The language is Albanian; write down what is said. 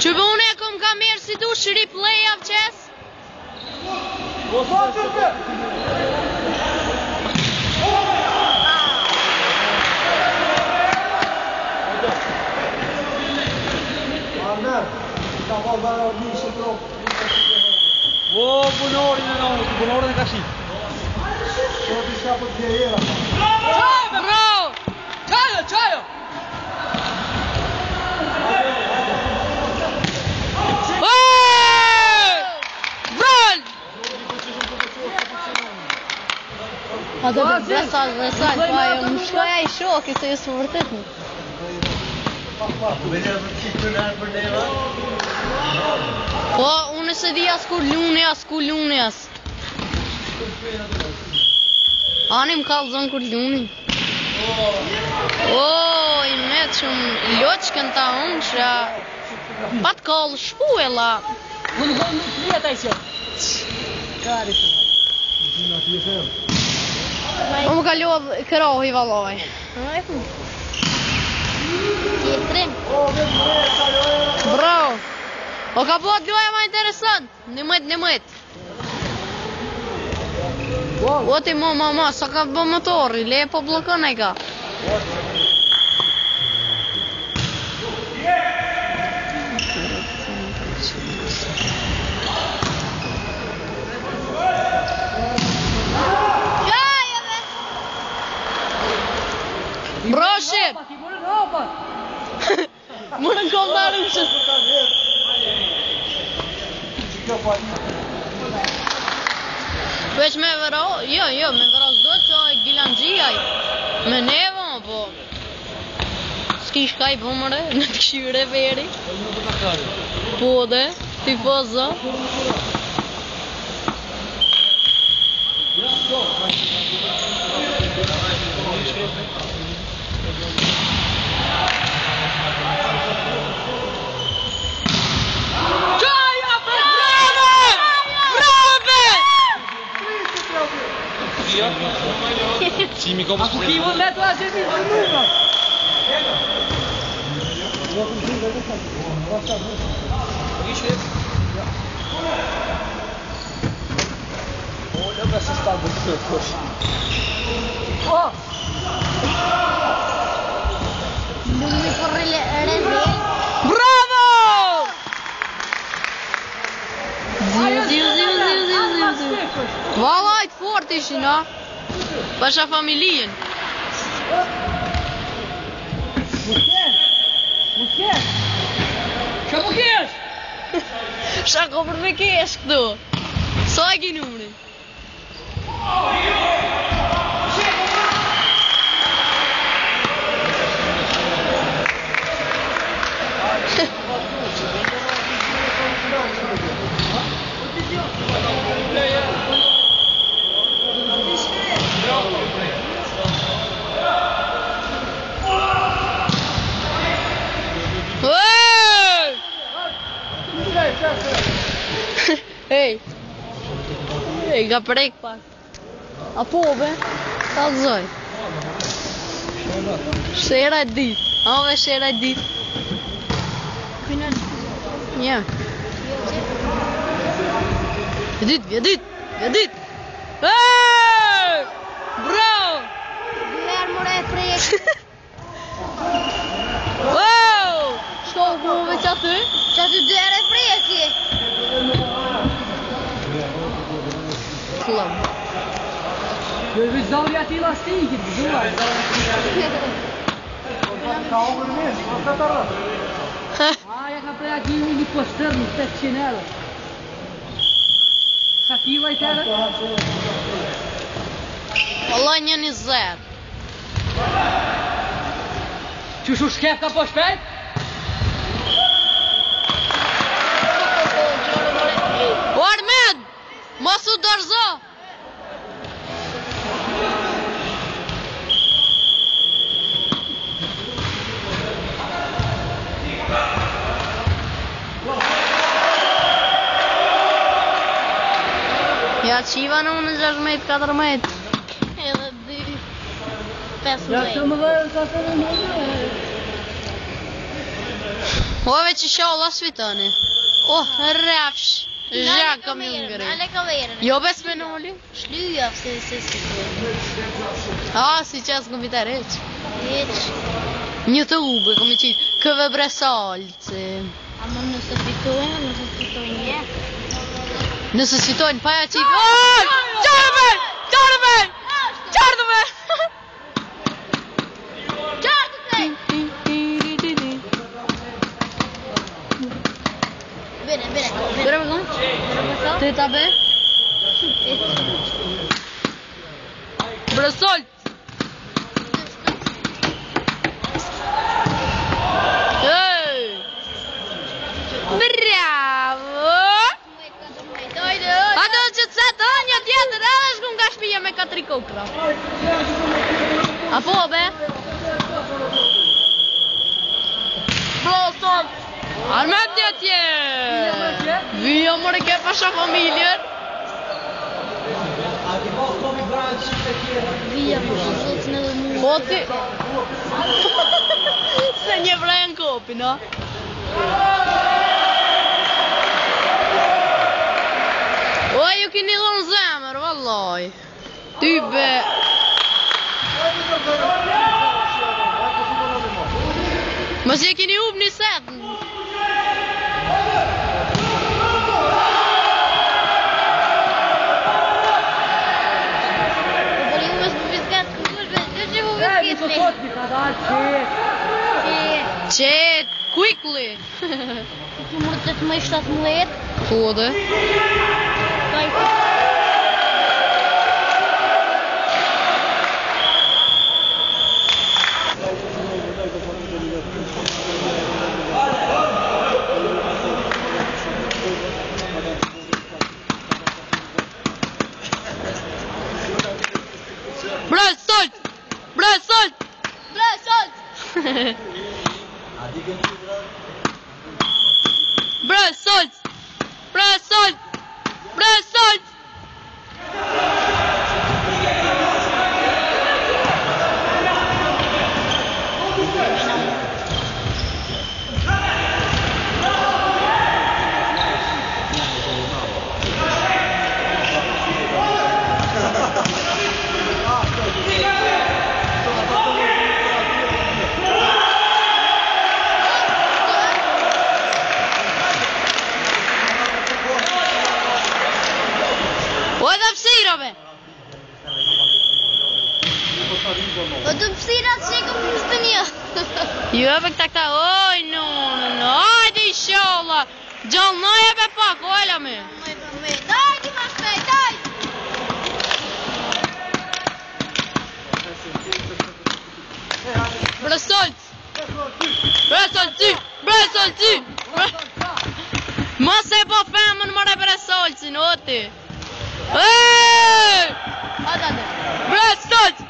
Që bëne kom ka mirë si dush replay av qes? Bunorin e nëmë, bunorin e ka shi. Bravo! Qajo! A do të besaj, po ajo më shkoja I shoki se jesë vërtet më. Po, unë se di as ku luni as. Ani më kallëzon kur luni. O, I metë shumë loqën ta unë që pat kallë shpuela. Unë gëllë në të vjetë a I që. Kari të O më ka lodhë kërohi valoj. Tjetërim. Bravo. O ka bëhet loja ma interesant. Në mëjt. O ti mama, sa ka bë motori, le po blokon e ka. Broshit! Mërën kom të arruqës. Veç me vëro, jo, me vëro s'do që e gilangjia me nevo, po. S'ki shka I bëmëre, në të këshyre veri. Po dhe, tifoza. Si mi kom. A ku ki vën me të ashe ti të numra? O, në besë s'ta bërë të kosh. Nuk mi përre revel. Bravo! Ziu. Valajt fort ishin, a? Pasha familien. Mukesh! Qa po kesh? Shako për me kesh këtu. Sa e ki numrin? Ej, ga prek pak. A po be? Ta zoj. Shera e dit. Ove shera e dit. Një. Vjedit. Bravo! Dherë more e prek. Shko u bove që aty? Që aty dherë e preki. Klub. Jo I vëzdori ati lastikit, bëzuar. Ka ogër mes, ka të rrët. Ja ka prej aki një postër në 700 euro. Sa kila I tërë? Allah 1-0. Qëshu shkef ka po shpejt? Armed! Mos u dorëzo! Ja qiva në unë 16, 14. Edhe 2, 15. Ja të më dhe, sa të në më dhe. Ove që sholla sfitoni. Rafsh. Zhak kam ju ngri. Ale ka verën. Jo bes me noli. Shlyja se. Si qas kom vita req. Hiç. Një të ube kom i qitë. Këve bresalci. Ama nëse fitojnë një. Nëse fitojnë pa ja qitë. Qarëve! Bere me kom? Të ta be? Brësol! Bravo! Ato që të setë një tjetër edhe shkum ka shpija me 4 kokra. Apo be? Brësol! Armet një tje! Vija mërë ke pasha familjen. Vija më shëzotën edhe mu. Po ti... Se një vrejnë kopi, no? O, ju kini dhonë zemër, vallaj. Ty be... Mos e kini up një setë. Qet, quickly. Që mërë të më 17. Po dhe. Po të pësirat që e kom plus të një. Jo e për këta, oj, no, hajde i sholla. Gjallnoj e për pak, ojla me. Daj, ti ma shpej, daj. Bresolci. Mos e po femën mëre bresolci, noti. Bresolci.